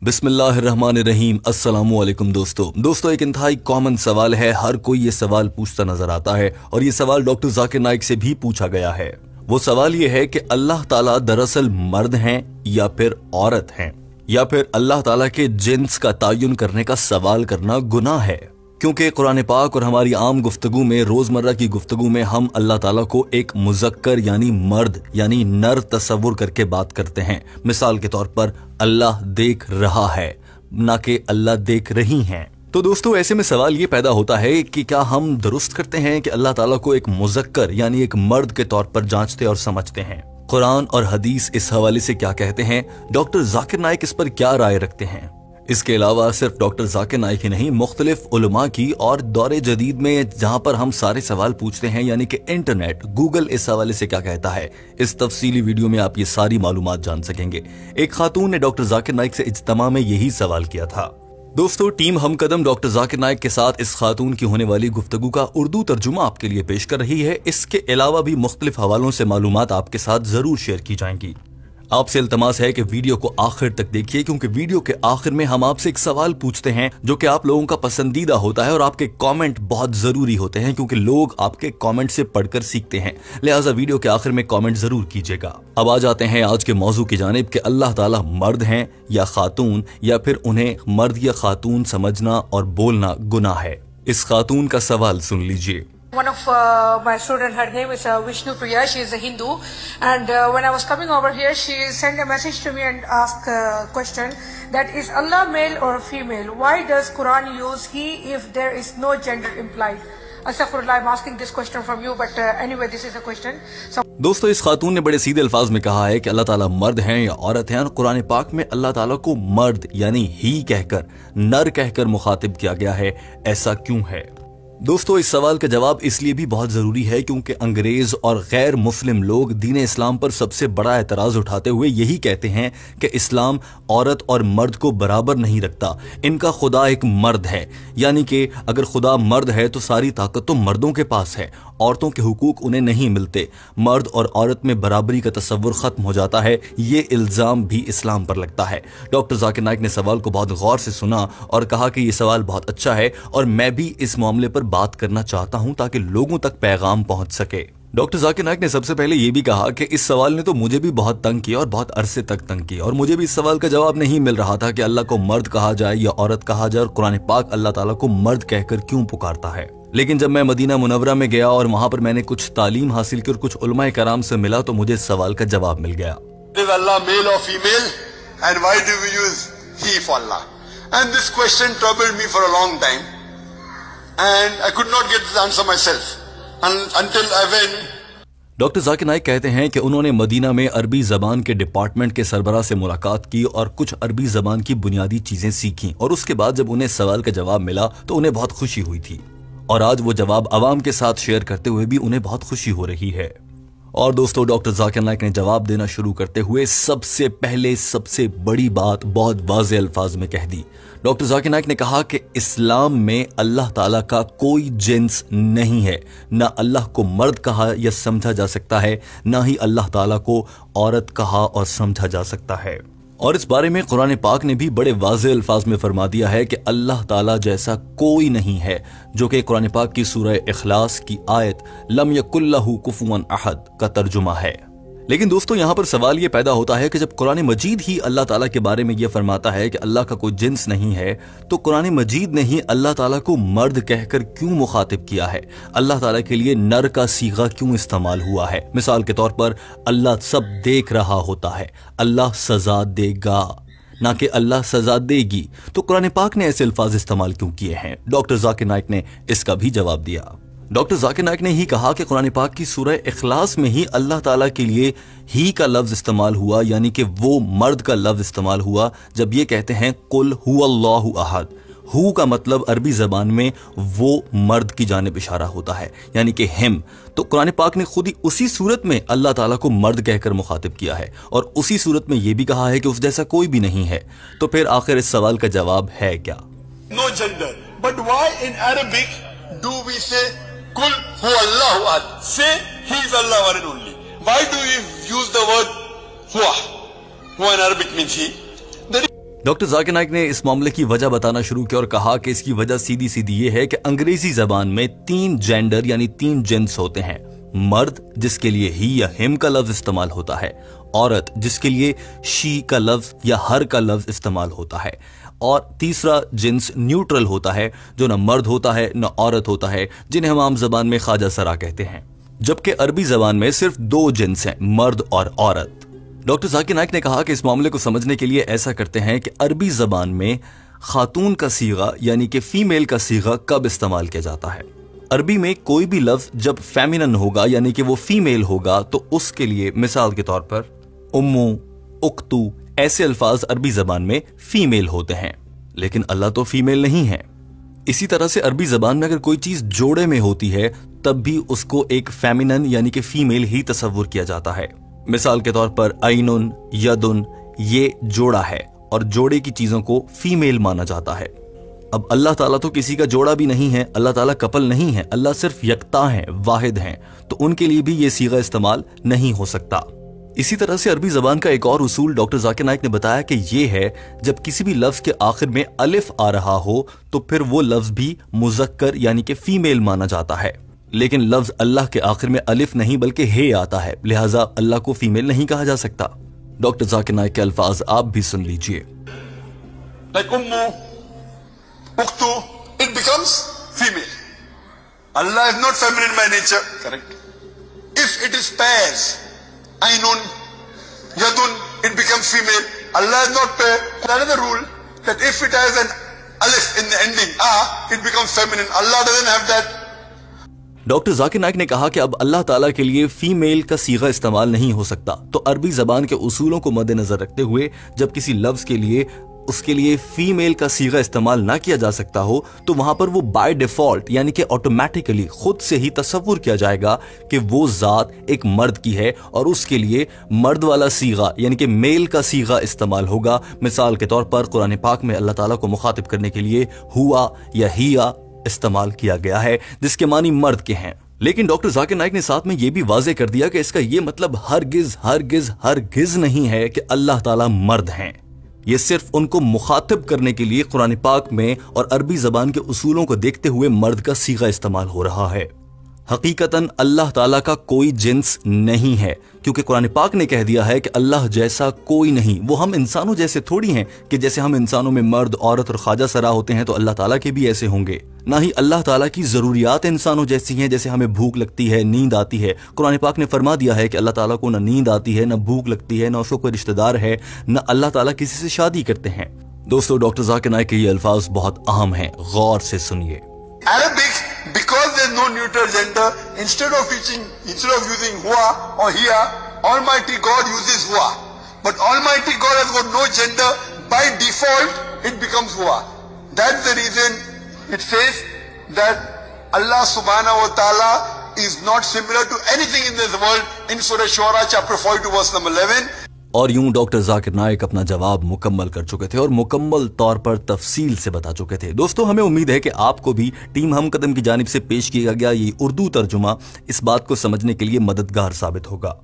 बिस्मिल्लाहिर्रहमानिर्रहीम। अस्सलामुअलैकुम दोस्तों, एक इंतहाई कॉमन सवाल है। हर कोई ये सवाल पूछता नजर आता है और ये सवाल डॉक्टर जाकिर नाइक से भी पूछा गया है। वो सवाल ये है कि अल्लाह ताला दरअसल मर्द हैं या फिर औरत हैं, या फिर अल्लाह ताला के जिन्स का तयन करने का सवाल करना गुनाह है। क्योंकि कुरान पाक और हमारी आम गुफ्तगू में, रोजमर्रा की गुफ्तगू में हम अल्लाह ताला को एक मुज़क्कर यानी मर्द यानी नर तस्वुर करके बात करते हैं। मिसाल के तौर पर अल्लाह देख रहा है, ना कि अल्लाह देख रही हैं। तो दोस्तों, ऐसे में सवाल ये पैदा होता है कि क्या हम दुरुस्त करते हैं कि अल्लाह ताला को एक मुज़क्कर यानी एक मर्द के तौर पर जांचते और समझते हैं? कुरान और हदीस इस हवाले से क्या कहते हैं? डॉक्टर जाकिर नाइक इस पर क्या राय रखते हैं? इसके अलावा सिर्फ डॉक्टर जाकिर नाइक ही नहीं, मुख्तलिफ उलमा की और दौरे जदीद में जहां पर हम सारे सवाल पूछते हैं यानी कि इंटरनेट, गूगल इस हवाले से क्या कहता है, इस तफसीली वीडियो में आप ये सारी मालूमात जान सकेंगे। एक खातून ने डॉक्टर जाकिर नाइक से इज्तिमा में यही सवाल किया था। दोस्तों, टीम हमकदम डॉक्टर जाकिर नाइक के साथ इस खातून की होने वाली गुफ्तगू का उर्दू तर्जुमा आपके लिए पेश कर रही है। इसके अलावा भी मुख्तलिफ हवालों से मालूमात आपके साथ जरूर शेयर की जाएंगी। आपसे इल्तमास है कि वीडियो को आखिर तक देखिए, क्योंकि वीडियो के आखिर में हम आपसे एक सवाल पूछते हैं जो कि आप लोगों का पसंदीदा होता है और आपके कमेंट बहुत जरूरी होते हैं, क्योंकि लोग आपके कमेंट से पढ़कर सीखते हैं। लिहाजा वीडियो के आखिर में कमेंट जरूर कीजिएगा। अब आ जाते हैं आज के मौजू की जानिब कि अल्लाह ताला मर्द हैं या खातून, या फिर उन्हें मर्द या खातून समझना और बोलना गुनाह है। इस खातून का सवाल सुन लीजिए। One of my student, her name is Vishnu Priya. She is a Hindu, and when I was coming over here, she sent a message to me and asked a question that is Allah male or female? Why does Quran use he if there is no gender implied? Astaghfirullah, I'm asking this question from you, but anyway, this is a question. दोस्तों, इस खातून ने बड़े सीधे अल्फाज में कहा है कि अल्लाह ताला मर्द हैं या औरत हैं, और कुरान पाक में अल्लाह ताला को मर्द यानी ही कहकर, नर कहकर मुखातिब किया गया है। ऐसा क्यों है? दोस्तों, इस सवाल का जवाब इसलिए भी बहुत जरूरी है क्योंकि अंग्रेज और गैर मुस्लिम लोग दीन इस्लाम पर सबसे बड़ा एतराज उठाते हुए यही कहते हैं कि इस्लाम औरत और मर्द को बराबर नहीं रखता। इनका खुदा एक मर्द है, यानी कि अगर खुदा मर्द है तो सारी ताकत तो मर्दों के पास है, औरतों के हुकूक उन्हें नहीं मिलते, मर्द और औरत में बराबरी का तस्वुर खत्म हो जाता है। ये इल्जाम भी इस्लाम पर लगता है। डॉक्टर जाकिर नाइक ने सवाल को बहुत गौर से सुना और कहा कि यह सवाल बहुत अच्छा है और मैं भी इस मामले पर बात करना चाहता हूं ताकि लोगों तक पैगाम पहुंच सके। डॉक्टर जाकिर नाइक ने सबसे पहले यह भी कहा कि इस सवाल ने तो मुझे भी बहुत तंग किया और बहुत अरसे तक तंग किया, और मुझे भी इस सवाल का जवाब नहीं मिल रहा था कि अल्लाह को मर्द कहा जाए या औरत कहा जाए, और कुरान पाक अल्लाह ताला को मर्द कहकर क्यों पुकारता है। लेकिन जब मैं मदीना मुनव्वरा में गया और वहां पर मैंने कुछ तालीम हासिल की और कुछ उलमाए कराम से मिला तो मुझे इस सवाल का जवाब मिल गया। Allah male or female, and why do we use he for Allah? And this question troubled me for a long time, and I could not get the answer myself until I went. Doctor Zakir Naik कहते हैं कि उन्होंने Medina में अरबी जबान के department के सरबराह से मुलाकात की और कुछ अरबी जबान की बुनियादी चीजें सीखी, और उसके बाद जब उन्हें सवाल का जवाब मिला तो उन्हें बहुत खुशी हुई थी, और आज वो जवाब अवाम के साथ शेयर करते हुए भी उन्हें बहुत खुशी हो रही है। और दोस्तों, डॉक्टर जाकिर नाइक ने जवाब देना शुरू करते हुए सबसे पहले सबसे बड़ी बात बहुत वाज़ेह अल्फाज में कह दी। डॉक्टर जाकिर नाइक ने कहा कि इस्लाम में अल्लाह ताला का कोई जिन्स नहीं है। ना अल्लाह को मर्द कहा या समझा जा सकता है, ना ही अल्लाह ताला को औरत कहा और समझा जा सकता है। और इस बारे में कुरान पाक ने भी बड़े वाज़ेह अल्फाज में फरमा दिया है कि अल्लाह ताला जैसा कोई नहीं है, जो कि कुरान पाक की सूरह इखलास की आयत लम यकुल लहू कुफुवन अहद का तर्जुमा है। लेकिन दोस्तों, यहाँ पर सवाल ये पैदा होता है कि जब कुरान मजीद ही अल्लाह ताला के बारे में यह फरमाता है कि अल्लाह का कोई जिन्स नहीं है, तो कुरान मजीद ने ही अल्लाह ताला को मर्द कहकर क्यों मुखातिब किया है? अल्लाह ताला के लिए नर का सीगा क्यों इस्तेमाल हुआ है? मिसाल के तौर पर अल्लाह सब देख रहा होता है, अल्लाह सजा देगा, ना कि अल्लाह सजा देगी। तो कुरान पाक ने ऐसे अल्फाज इस्तेमाल क्यों किए हैं? डॉक्टर जाकिर नाइक ने इसका भी जवाब दिया। डॉक्टर जाकिर नाइक ने ही कहा कि कुरान पाक की सूरह इखलास में ही अल्लाह ताला के लिए ही का लफ्ज इस्तेमाल हुआ, यानी कि वो मर्द का लफ्ज इस्तेमाल हुआ जब ये कहते हैं कुल हुवल्लाहु अहद। हु का मतलब अरबी जबान में वो मर्द की जानिब इशारा होता है, यानी कि हिम। तो कुरान पाक ने खुद ही उसी सूरत में अल्लाह ताला को मर्द कहकर मुखातिब किया है, और उसी सूरत में यह भी कहा है कि उस जैसा कोई भी नहीं है। तो फिर आखिर इस सवाल का जवाब है क्या? No gender. But why in Arabic do we say Kul hu Allahu ahad? Say he is Allah one and only. Why do we use the word huwa? Huwa in Arabic means he. Doctor Zakir Naik ने इस मामले की वजह बताना शुरू किया और कहा कि इसकी वजह सीधी सीधी ये है कि अंग्रेजी जबान में 3 जेंडर यानी 3 जिन्स होते हैं। मर्द जिसके लिए ही या हिम का लफ्ज इस्तेमाल होता है, औरत जिसके लिए शी का लफ्ज या हर का लफ्ज इस्तेमाल होता है, और तीसरा जिन्स न्यूट्रल होता है जो न मर्द होता है न औरत होता है, जिन्हें हम आम जबान में ख्वाजा सरा कहते हैं। जबकि अरबी जबान में सिर्फ 2 जिन्स हैं, मर्द और औरत। डॉक्टर जाकिर नाइक ने कहा कि इस मामले को समझने के लिए ऐसा करते हैं कि अरबी जबान में खातून का सीगा यानी कि फीमेल का सीगा कब इस्तेमाल किया जाता है। अरबी में कोई भी लफ्ज जब फेमिनन होगा यानी कि वो फीमेल होगा तो उसके लिए मिसाल के तौर पर उम्मू, उक्तू ऐसे अल्फाज अरबी जबान में फीमेल होते हैं, लेकिन अल्लाह तो फीमेल नहीं है। इसी तरह से अरबी जबान में अगर कोई चीज जोड़े में होती है तब भी उसको एक फेमिनन यानी कि फीमेल ही तस्वुर किया जाता है। मिसाल के तौर पर आइनुन, यदुन ये जोड़ा है और जोड़े की चीजों को फीमेल माना जाता है। अब अल्लाह ताला तो किसी का जोड़ा भी नहीं है, अल्लाह ताला कपल नहीं है, अल्लाह सिर्फ यकता है, वाहिद हैं, तो उनके लिए भी ये सीगा इस्तेमाल नहीं हो सकता। इसी तरह से अरबी जबान का एक और उसूल डॉक्टर जाकिर नाइक ने बताया कि ये है जब किसी भी लफ्ज के आखिर में अलिफ आ रहा हो तो फिर वो लफ्ज भी मुज़क्कर यानी कि फीमेल माना जाता है, लेकिन लफ्ज अल्लाह के आखिर में अलिफ नहीं बल्कि हे आता है, लिहाजा अल्लाह को फीमेल नहीं कहा जा सकता। डॉक्टर जाकिर नाइक के अल्फाज आप भी सुन लीजिए। Like ummu, uktu, it becomes female. Allah is not feminine by nature. Correct. If it is pairs, ainun, yadun, it becomes female. Allah is not pair. Another rule that if it has an alif in the ending, it becomes feminine. Allah doesn't have that. Doctor Zakir Naik ने कहा कि अब अल्लाह ताला के लिए female का सीगा इस्तेमाल नहीं हो सकता, तो अरबी जबान के उसूलों को मद्देनजर रखते हुए जब किसी लफ्ज के लिए उसके लिए फीमेल का सीगा इस्तेमाल ना किया जा सकता हो तो वहां पर वो बाय डिफॉल्ट यानी कि ऑटोमेटिकली खुद से ही तस्वुर किया जाएगा कि वो जात एक मर्द की है और उसके लिए मर्द वाला सीगा यानी कि मेल का सीगा इस्तेमाल होगा। मिसाल के तौर पर कुरान पाक में अल्लाह ताला को मुखातिब करने के लिए हुआ या हिया इस्तेमाल किया गया है जिसके मानी मर्द के हैं। लेकिन डॉक्टर जाकिर नाइक ने साथ में यह भी वाजे कर दिया कि इसका यह मतलब हरगिज हरगिज हरगिज नहीं है कि अल्लाह ताला मर्द हैं। यह सिर्फ उनको मुखातिब करने के लिए कुरान पाक में और अरबी जबान के उसूलों को देखते हुए मर्द का सीगा इस्तेमाल हो रहा है। हकीकतन अल्लाह ताला का कोई जिन्स नहीं है, क्योंकि कुरान पाक ने कह दिया है कि अल्लाह जैसा कोई नहीं। वो हम इंसानों जैसे थोड़ी हैं कि जैसे हम इंसानों में मर्द, औरत और ख्वाजा सरा होते हैं तो अल्लाह ताला के भी ऐसे होंगे। ना ही अल्लाह ताला की जरूरियात इंसानों जैसी हैं, जैसे हमें भूख लगती है, नींद आती है। कुरान पाक ने फरमा दिया है कि अल्लाह ताला को न नींद आती है, न भूख लगती है, न उसको कोई रिश्तेदार है, न अल्लाह ताला किसी से शादी करते हैं। दोस्तों, डॉक्टर जाकिर नाइक के ये अल्फाज बहुत अहम हैं, गौर से सुनिए। Arabic, because there is no neutral gender, instead of using huwa or hiya, Almighty God uses huwa. But Almighty God has got no gender. By default, it becomes huwa. That's the reason it says that Allah subhanahu wa ta'ala is not similar to anything in this world in Surah Shura chapter 42 verse number 11. और यूं doctor Zakir Naik अपना जवाब मुकम्मल कर चुके थे और मुकम्मल तौर पर तफसील से बता चुके थे। दोस्तों, हमें उम्मीद है कि आपको भी टीम हम कदम की जानिब से पेश किया गया ये उर्दू तर्जुमा इस बात को समझने के लिए मददगार साबित होगा।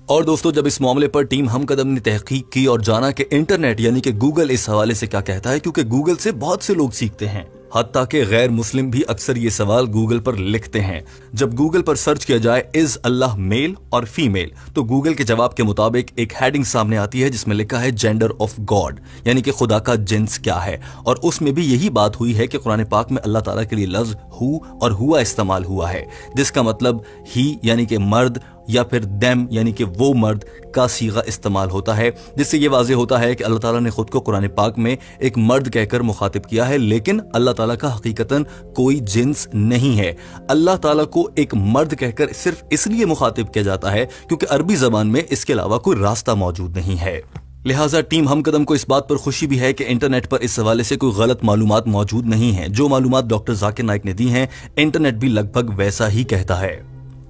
और दोस्तों, जब इस मामले पर टीम हम कदम ने तहकीक की और जाना कि इंटरनेट यानी कि गूगल इस हवाले से क्या कहता है, क्योंकि गूगल से बहुत से लोग सीखते हैं, हत्ता कि गैर मुस्लिम भी अक्सर ये सवाल गूगल पर लिखते हैं। जब गूगल पर सर्च किया जाए इज अल्लाह मेल और फीमेल, तो गूगल के जवाब के मुताबिक एक हेडिंग सामने आती है जिसमें लिखा है जेंडर ऑफ गॉड, यानी कि खुदा का जिन्स क्या है। और उसमें भी यही बात हुई है कि कुरान पाक में अल्लाह ताला के लिए लफ्ज हु और हुआ इस्तेमाल हुआ है, जिसका मतलब ही यानी कि मर्द या फिर देम यानी कि वो मर्द का सीगा इस्तेमाल होता है, जिससे ये वाज़ेह होता है कि अल्लाह ताला ने खुद को कुरान पाक में एक मर्द कहकर मुखातिब किया है, लेकिन अल्लाह ताला का हकीकतन कोई जिन्स नहीं है। अल्लाह ताला को एक मर्द कहकर सिर्फ इसलिए मुखातिब किया जाता है क्योंकि अरबी जबान में इसके अलावा कोई रास्ता मौजूद नहीं है। लिहाजा टीम हम कदम को इस बात पर खुशी भी है कि इंटरनेट पर इस हवाले से कोई गलत मालूमात मौजूद नहीं है। जो मालूमात डॉक्टर जाकिर नाइक ने दी हैं, इंटरनेट भी लगभग वैसा ही कहता है।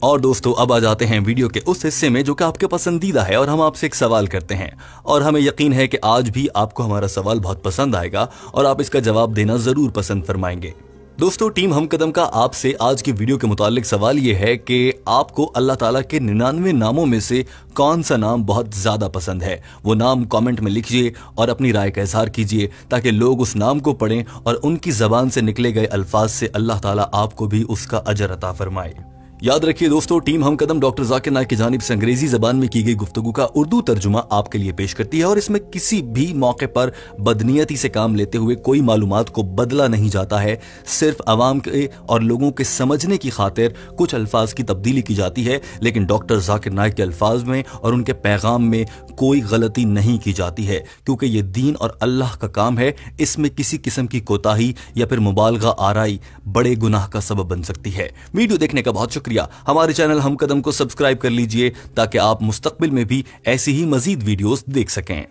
और दोस्तों, अब आ जाते हैं वीडियो के उस हिस्से में जो कि आपके पसंदीदा है और हम आपसे एक सवाल करते हैं और हमें यकीन है कि आज भी आपको हमारा सवाल बहुत पसंद आएगा और आप इसका जवाब देना जरूर पसंद फरमाएंगे। दोस्तों, टीम हम कदम का आपसे आज की वीडियो के मुतालिक सवाल यह है कि आपको अल्लाह ताला के 99 नामों में से कौन सा नाम बहुत ज्यादा पसंद है। वो नाम कमेंट में लिखिए और अपनी राय का इजहार कीजिए ताकि लोग उस नाम को पढ़ें और उनकी जबान से निकले गए अल्फाज से अल्लाह ताला आपको भी उसका अजर अता फरमाए। याद रखिए दोस्तों, टीम हम कदम डॉक्टर जाकिर नाइक की जानिब से अंग्रेजी जबान में की गई गुफ्तगू का उर्दू तर्जुमा आपके लिए पेश करती है और इसमें किसी भी मौके पर बदनीयती से काम लेते हुए कोई मालूमात को बदला नहीं जाता है। सिर्फ आवाम के और लोगों के समझने की खातिर कुछ अल्फाज की तब्दीली की जाती है, लेकिन डॉक्टर जाकिर नाइक के अल्फाज में और उनके पैगाम में कोई गलती नहीं की जाती है, क्योंकि ये दीन और अल्लाह का काम है। इसमें किसी किस्म की कोताही या फिर मुबालगा आराई बड़े गुनाह का सबब बन सकती है। वीडियो देखने का बहुत शुक्रिया। हमारे चैनल हम कदम को सब्सक्राइब कर लीजिए ताकि आप मुस्तकबिल में भी ऐसी ही मजीद वीडियोस देख सकें।